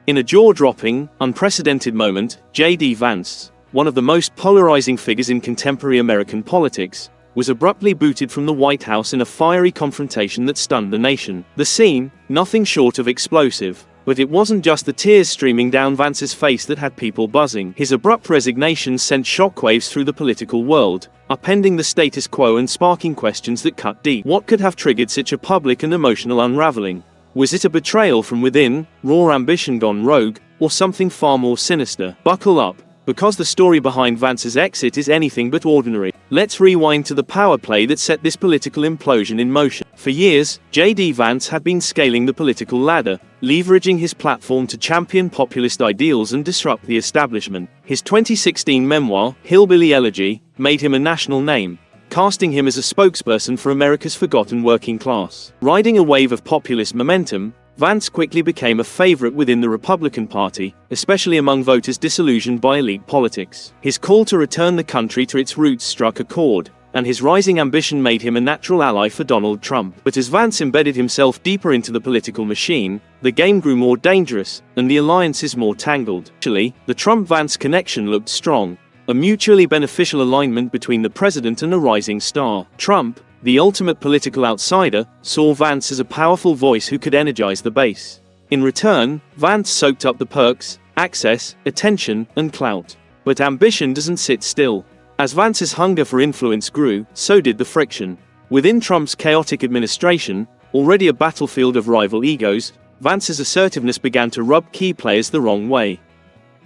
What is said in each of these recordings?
In a jaw-dropping, unprecedented moment, JD Vance, one of the most polarizing figures in contemporary American politics, was abruptly booted from the White House in a fiery confrontation that stunned the nation. The scene, nothing short of explosive. But it wasn't just the tears streaming down Vance's face that had people buzzing. His abrupt resignation sent shockwaves through the political world, upending the status quo and sparking questions that cut deep. What could have triggered such a public and emotional unraveling? Was it a betrayal from within, raw ambition gone rogue, or something far more sinister? Buckle up, because the story behind Vance's exit is anything but ordinary. Let's rewind to the power play that set this political implosion in motion. For years, JD Vance had been scaling the political ladder, leveraging his platform to champion populist ideals and disrupt the establishment. His 2016 memoir, Hillbilly Elegy, made him a national name, casting him as a spokesperson for America's forgotten working class. Riding a wave of populist momentum, Vance quickly became a favorite within the Republican Party, especially among voters disillusioned by elite politics. His call to return the country to its roots struck a chord, and his rising ambition made him a natural ally for Donald Trump. But as Vance embedded himself deeper into the political machine, the game grew more dangerous, and the alliances more tangled. Actually, the Trump-Vance connection looked strong, a mutually beneficial alignment between the president and a rising star. Trump, the ultimate political outsider, saw Vance as a powerful voice who could energize the base. In return, Vance soaked up the perks, access, attention, and clout. But ambition doesn't sit still. As Vance's hunger for influence grew, so did the friction. Within Trump's chaotic administration, already a battlefield of rival egos, Vance's assertiveness began to rub key players the wrong way.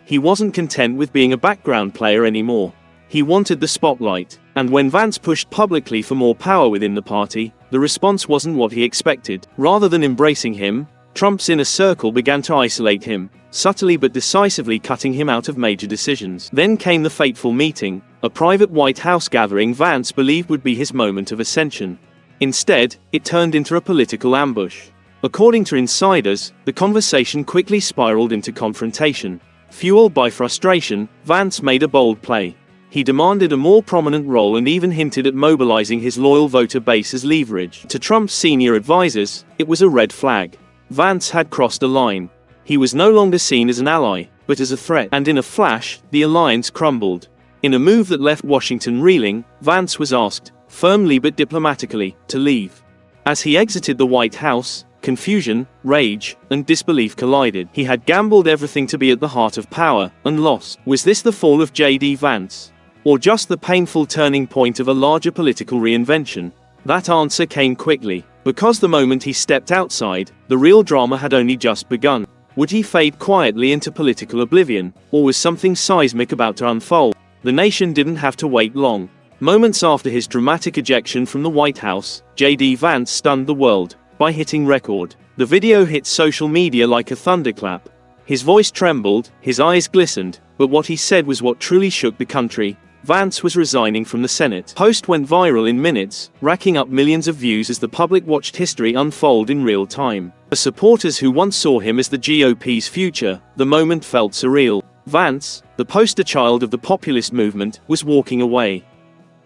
He wasn't content with being a background player anymore. He wanted the spotlight. And when Vance pushed publicly for more power within the party, the response wasn't what he expected. Rather than embracing him, Trump's inner circle began to isolate him, subtly but decisively cutting him out of major decisions. Then came the fateful meeting, a private White House gathering Vance believed would be his moment of ascension. Instead, it turned into a political ambush. According to insiders, the conversation quickly spiraled into confrontation. Fueled by frustration, Vance made a bold play. He demanded a more prominent role and even hinted at mobilizing his loyal voter base as leverage. To Trump's senior advisors, it was a red flag. Vance had crossed a line. He was no longer seen as an ally, but as a threat. And in a flash, the alliance crumbled. In a move that left Washington reeling, Vance was asked, firmly but diplomatically, to leave. As he exited the White House, confusion, rage, and disbelief collided. He had gambled everything to be at the heart of power, and lost. Was this the fall of JD Vance? Or just the painful turning point of a larger political reinvention? That answer came quickly, because the moment he stepped outside, the real drama had only just begun. Would he fade quietly into political oblivion, or was something seismic about to unfold? The nation didn't have to wait long. Moments after his dramatic ejection from the White House, JD Vance stunned the world by hitting record. The video hit social media like a thunderclap. His voice trembled, his eyes glistened, but what he said was what truly shook the country. Vance was resigning from the Senate. Post went viral in minutes, racking up millions of views as the public watched history unfold in real time. For supporters who once saw him as the GOP's future, the moment felt surreal. Vance, the poster child of the populist movement, was walking away.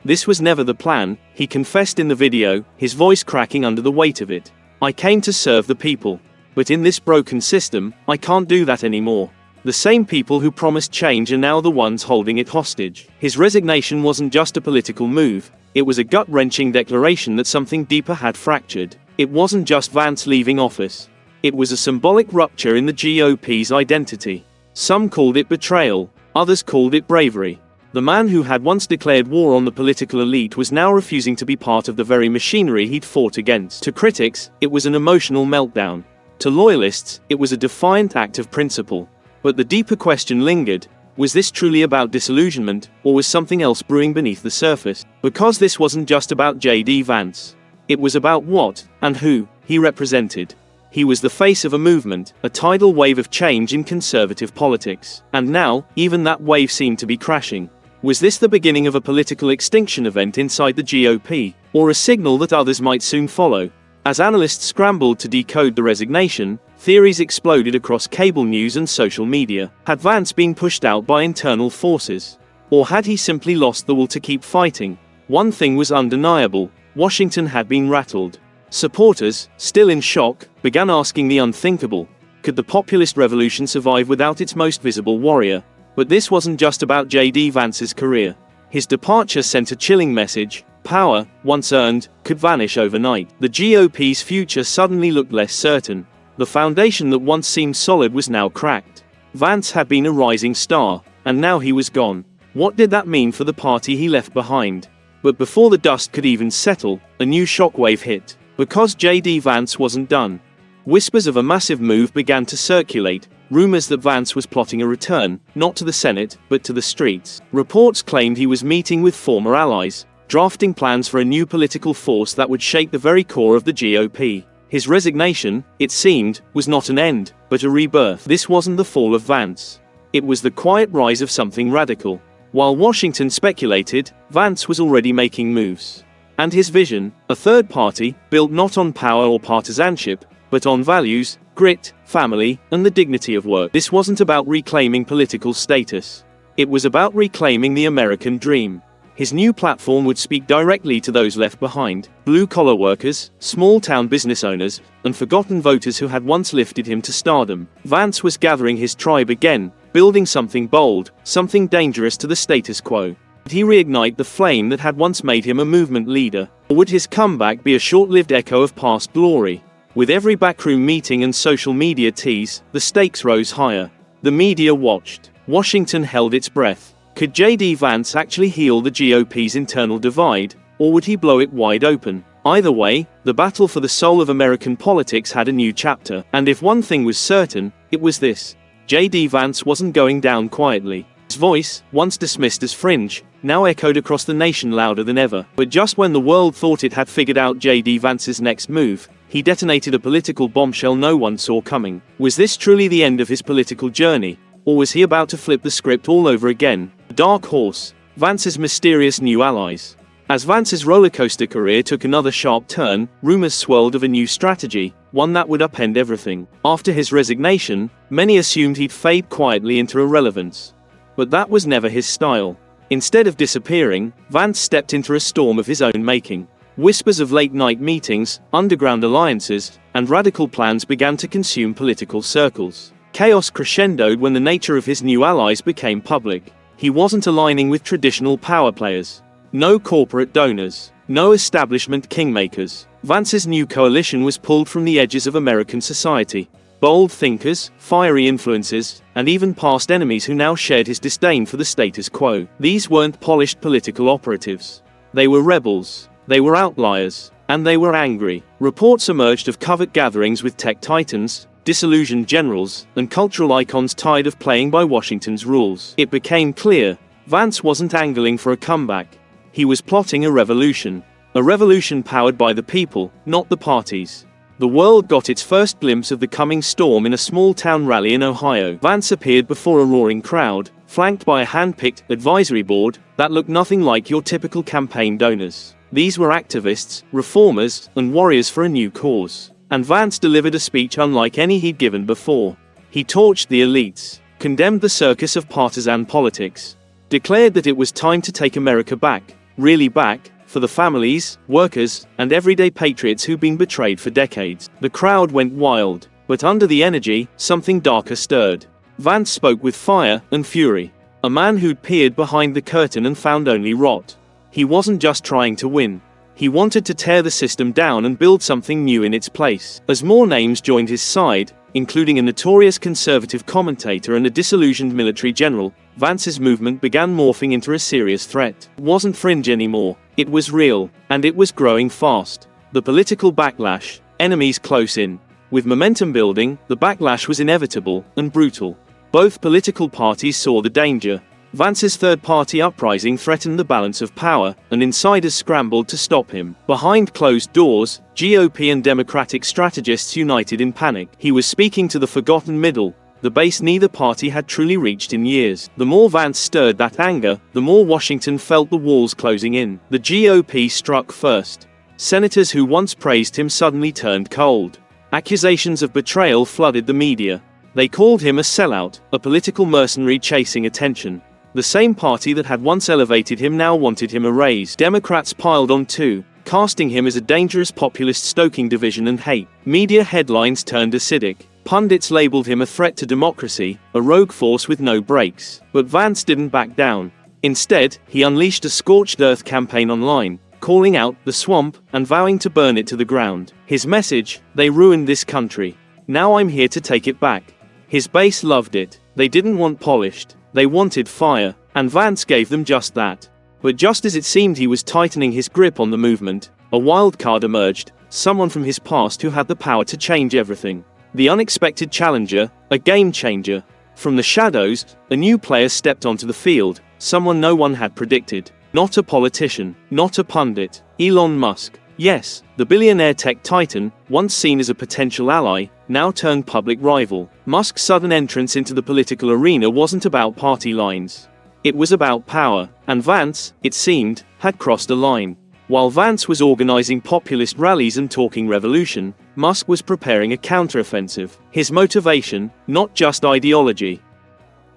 This was never the plan, he confessed in the video, his voice cracking under the weight of it. I came to serve the people. But in this broken system, I can't do that anymore. The same people who promised change are now the ones holding it hostage. His resignation wasn't just a political move, it was a gut-wrenching declaration that something deeper had fractured. It wasn't just Vance leaving office. It was a symbolic rupture in the GOP's identity. Some called it betrayal, others called it bravery. The man who had once declared war on the political elite was now refusing to be part of the very machinery he'd fought against. To critics, it was an emotional meltdown. To loyalists, it was a defiant act of principle. But the deeper question lingered, was this truly about disillusionment, or was something else brewing beneath the surface? Because this wasn't just about JD Vance. It was about what, and who, he represented. He was the face of a movement, a tidal wave of change in conservative politics. And now, even that wave seemed to be crashing. Was this the beginning of a political extinction event inside the GOP, or a signal that others might soon follow? As analysts scrambled to decode the resignation, theories exploded across cable news and social media. Had Vance been pushed out by internal forces? Or had he simply lost the will to keep fighting? One thing was undeniable, Washington had been rattled. Supporters, still in shock, began asking the unthinkable. Could the populist revolution survive without its most visible warrior? But this wasn't just about JD Vance's career. His departure sent a chilling message. Power, once earned, could vanish overnight. The GOP's future suddenly looked less certain. The foundation that once seemed solid was now cracked. Vance had been a rising star, and now he was gone. What did that mean for the party he left behind? But before the dust could even settle, a new shockwave hit. Because JD Vance wasn't done. Whispers of a massive move began to circulate, rumors that Vance was plotting a return, not to the Senate, but to the streets. Reports claimed he was meeting with former allies, drafting plans for a new political force that would shake the very core of the GOP. His resignation, it seemed, was not an end, but a rebirth. This wasn't the fall of Vance. It was the quiet rise of something radical. While Washington speculated, Vance was already making moves. And his vision, a third party, built not on power or partisanship, but on values, grit, family, and the dignity of work. This wasn't about reclaiming political status. It was about reclaiming the American dream. His new platform would speak directly to those left behind, blue-collar workers, small-town business owners, and forgotten voters who had once lifted him to stardom. Vance was gathering his tribe again, building something bold, something dangerous to the status quo. Would he reignite the flame that had once made him a movement leader? Or would his comeback be a short-lived echo of past glory? With every backroom meeting and social media tease, the stakes rose higher. The media watched. Washington held its breath. Could JD Vance actually heal the GOP's internal divide, or would he blow it wide open? Either way, the battle for the soul of American politics had a new chapter. And if one thing was certain, it was this. JD Vance wasn't going down quietly. His voice, once dismissed as fringe, now echoed across the nation louder than ever. But just when the world thought it had figured out JD Vance's next move, he detonated a political bombshell no one saw coming. Was this truly the end of his political journey? Or was he about to flip the script all over again? The dark horse, Vance's mysterious new allies. As Vance's rollercoaster career took another sharp turn, rumors swirled of a new strategy, one that would upend everything. After his resignation, many assumed he'd fade quietly into irrelevance. But that was never his style. Instead of disappearing, Vance stepped into a storm of his own making. Whispers of late-night meetings, underground alliances, and radical plans began to consume political circles. Chaos crescendoed when the nature of his new allies became public. He wasn't aligning with traditional power players. No corporate donors. No establishment kingmakers. Vance's new coalition was pulled from the edges of American society. Bold thinkers, fiery influences, and even past enemies who now shared his disdain for the status quo. These weren't polished political operatives. They were rebels. They were outliers. And they were angry. Reports emerged of covert gatherings with tech titans, disillusioned generals, and cultural icons tired of playing by Washington's rules. It became clear, Vance wasn't angling for a comeback. He was plotting a revolution. A revolution powered by the people, not the parties. The world got its first glimpse of the coming storm in a small-town rally in Ohio. Vance appeared before a roaring crowd, flanked by a hand-picked advisory board that looked nothing like your typical campaign donors. These were activists, reformers, and warriors for a new cause. And Vance delivered a speech unlike any he'd given before. He torched the elites, condemned the circus of partisan politics, declared that it was time to take America back, really back, for the families, workers, and everyday patriots who'd been betrayed for decades. The crowd went wild, but under the energy, something darker stirred. Vance spoke with fire and fury. A man who'd peered behind the curtain and found only rot. He wasn't just trying to win. He wanted to tear the system down and build something new in its place. As more names joined his side, including a notorious conservative commentator and a disillusioned military general, Vance's movement began morphing into a serious threat. It wasn't fringe anymore. It was real, and it was growing fast. The political backlash, enemies close in. With momentum building, the backlash was inevitable and brutal. Both political parties saw the danger. Vance's third-party uprising threatened the balance of power, and insiders scrambled to stop him. Behind closed doors, GOP and Democratic strategists united in panic. He was speaking to the forgotten middle, the base neither party had truly reached in years. The more Vance stirred that anger, the more Washington felt the walls closing in. The GOP struck first. Senators who once praised him suddenly turned cold. Accusations of betrayal flooded the media. They called him a sellout, a political mercenary chasing attention. The same party that had once elevated him now wanted him erased. Democrats piled on too, casting him as a dangerous populist stoking division and hate. Media headlines turned acidic. Pundits labeled him a threat to democracy, a rogue force with no brakes. But Vance didn't back down. Instead, he unleashed a scorched earth campaign online, calling out the swamp and vowing to burn it to the ground. His message: they ruined this country. Now I'm here to take it back. His base loved it. They didn't want polished. They wanted fire, and Vance gave them just that. But just as it seemed he was tightening his grip on the movement, a wild card emerged, someone from his past who had the power to change everything. The unexpected challenger, a game changer. From the shadows, a new player stepped onto the field, someone no one had predicted. Not a politician, not a pundit. Elon Musk. Yes, the billionaire tech titan, once seen as a potential ally, now turned public rival. Musk's sudden entrance into the political arena wasn't about party lines. It was about power, and Vance, it seemed, had crossed a line. While Vance was organizing populist rallies and talking revolution, Musk was preparing a counteroffensive. His motivation, not just ideology.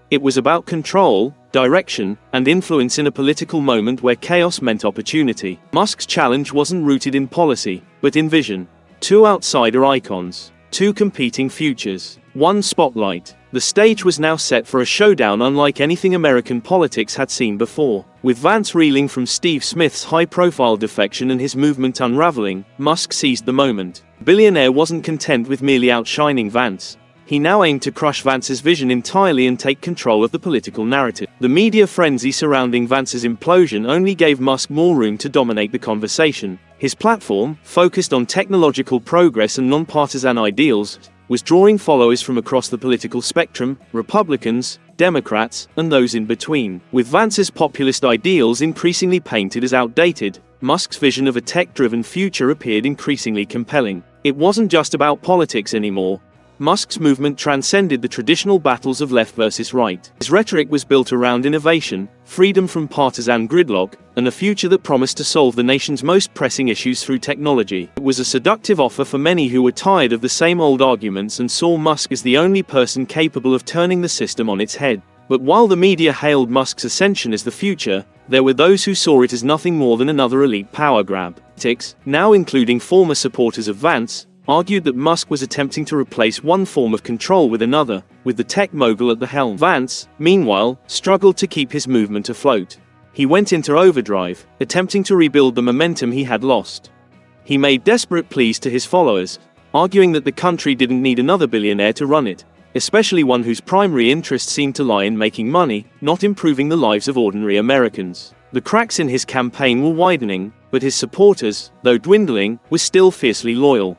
It was about control, direction, and influence in a political moment where chaos meant opportunity. Musk's challenge wasn't rooted in policy, but in vision. Two outsider icons. Two competing futures. One spotlight. The stage was now set for a showdown unlike anything American politics had seen before. With Vance reeling from Steve Smith's high-profile defection and his movement unraveling, Musk seized the moment. Billionaire wasn't content with merely outshining Vance. He now aimed to crush Vance's vision entirely and take control of the political narrative. The media frenzy surrounding Vance's implosion only gave Musk more room to dominate the conversation. His platform, focused on technological progress and non-partisan ideals, was drawing followers from across the political spectrum, Republicans, Democrats, and those in between. With Vance's populist ideals increasingly painted as outdated, Musk's vision of a tech-driven future appeared increasingly compelling. It wasn't just about politics anymore. Musk's movement transcended the traditional battles of left versus right. His rhetoric was built around innovation, freedom from partisan gridlock, and a future that promised to solve the nation's most pressing issues through technology. It was a seductive offer for many who were tired of the same old arguments and saw Musk as the only person capable of turning the system on its head. But while the media hailed Musk's ascension as the future, there were those who saw it as nothing more than another elite power grab. Critics, now including former supporters of Vance, argued that Musk was attempting to replace one form of control with another, with the tech mogul at the helm. Vance, meanwhile, struggled to keep his movement afloat. He went into overdrive, attempting to rebuild the momentum he had lost. He made desperate pleas to his followers, arguing that the country didn't need another billionaire to run it, especially one whose primary interest seemed to lie in making money, not improving the lives of ordinary Americans. The cracks in his campaign were widening, but his supporters, though dwindling, were still fiercely loyal.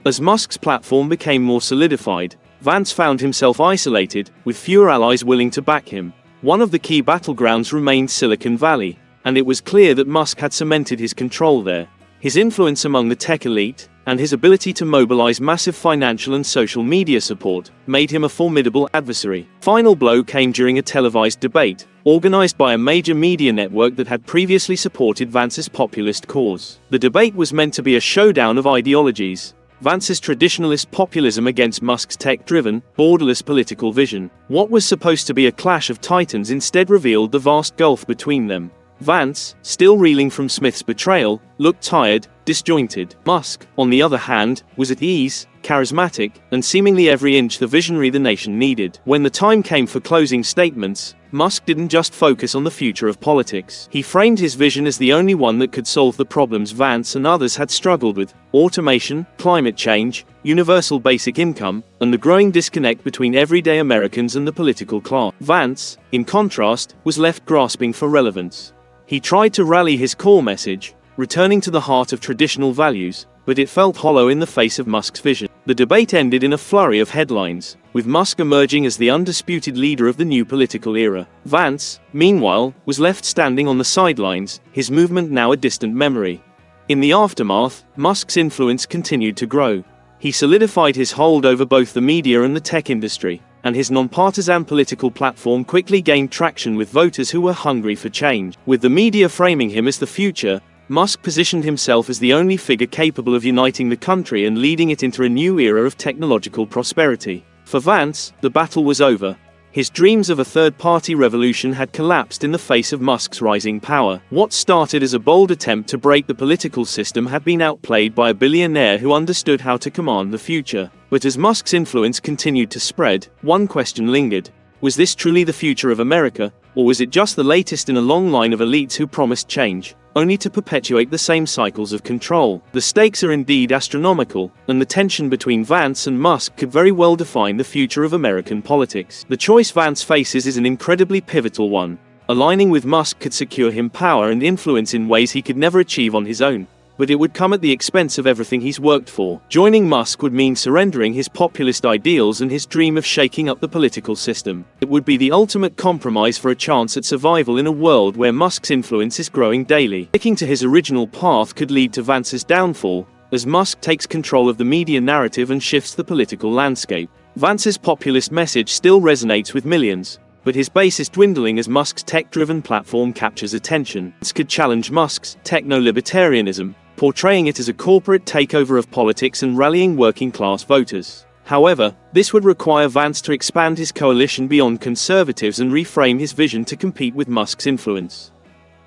As Musk's platform became more solidified, Vance found himself isolated, with fewer allies willing to back him. One of the key battlegrounds remained Silicon Valley, and it was clear that Musk had cemented his control there. His influence among the tech elite, and his ability to mobilize massive financial and social media support, made him a formidable adversary. Final blow came during a televised debate, organized by a major media network that had previously supported Vance's populist cause. The debate was meant to be a showdown of ideologies. Vance's traditionalist populism against Musk's tech-driven, borderless political vision. What was supposed to be a clash of titans instead revealed the vast gulf between them. Vance, still reeling from Smith's betrayal, looked tired, disjointed. Musk, on the other hand, was at ease, charismatic, and seemingly every inch the visionary the nation needed. When the time came for closing statements, Musk didn't just focus on the future of politics. He framed his vision as the only one that could solve the problems Vance and others had struggled with: automation, climate change, universal basic income, and the growing disconnect between everyday Americans and the political class. Vance, in contrast, was left grasping for relevance. He tried to rally his core message, returning to the heart of traditional values, but it felt hollow in the face of Musk's vision. The debate ended in a flurry of headlines, with Musk emerging as the undisputed leader of the new political era. Vance, meanwhile, was left standing on the sidelines, his movement now a distant memory. In the aftermath, Musk's influence continued to grow. He solidified his hold over both the media and the tech industry, and his nonpartisan political platform quickly gained traction with voters who were hungry for change. With the media framing him as the future, Musk positioned himself as the only figure capable of uniting the country and leading it into a new era of technological prosperity. For Vance, the battle was over. His dreams of a third-party revolution had collapsed in the face of Musk's rising power. What started as a bold attempt to break the political system had been outplayed by a billionaire who understood how to command the future. But as Musk's influence continued to spread, one question lingered. Was this truly the future of America, or was it just the latest in a long line of elites who promised change, only to perpetuate the same cycles of control? The stakes are indeed astronomical, and the tension between Vance and Musk could very well define the future of American politics. The choice Vance faces is an incredibly pivotal one. Aligning with Musk could secure him power and influence in ways he could never achieve on his own. But it would come at the expense of everything he's worked for. Joining Musk would mean surrendering his populist ideals and his dream of shaking up the political system. It would be the ultimate compromise for a chance at survival in a world where Musk's influence is growing daily. Sticking to his original path could lead to Vance's downfall, as Musk takes control of the media narrative and shifts the political landscape. Vance's populist message still resonates with millions, but his base is dwindling as Musk's tech-driven platform captures attention. This could challenge Musk's techno-libertarianism, portraying it as a corporate takeover of politics and rallying working-class voters. However, this would require Vance to expand his coalition beyond conservatives and reframe his vision to compete with Musk's influence.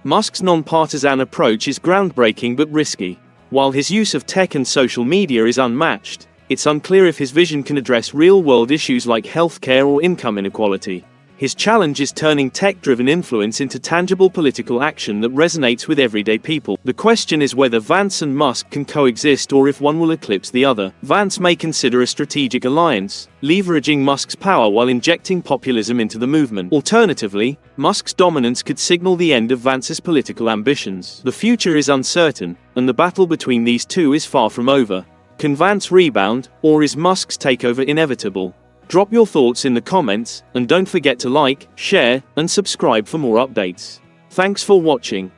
Musk's non-partisan approach is groundbreaking but risky. While his use of tech and social media is unmatched, it's unclear if his vision can address real-world issues like healthcare or income inequality. His challenge is turning tech-driven influence into tangible political action that resonates with everyday people. The question is whether Vance and Musk can coexist or if one will eclipse the other. Vance may consider a strategic alliance, leveraging Musk's power while injecting populism into the movement. Alternatively, Musk's dominance could signal the end of Vance's political ambitions. The future is uncertain, and the battle between these two is far from over. Can Vance rebound, or is Musk's takeover inevitable? Drop your thoughts in the comments, and don't forget to like, share, and subscribe for more updates. Thanks for watching.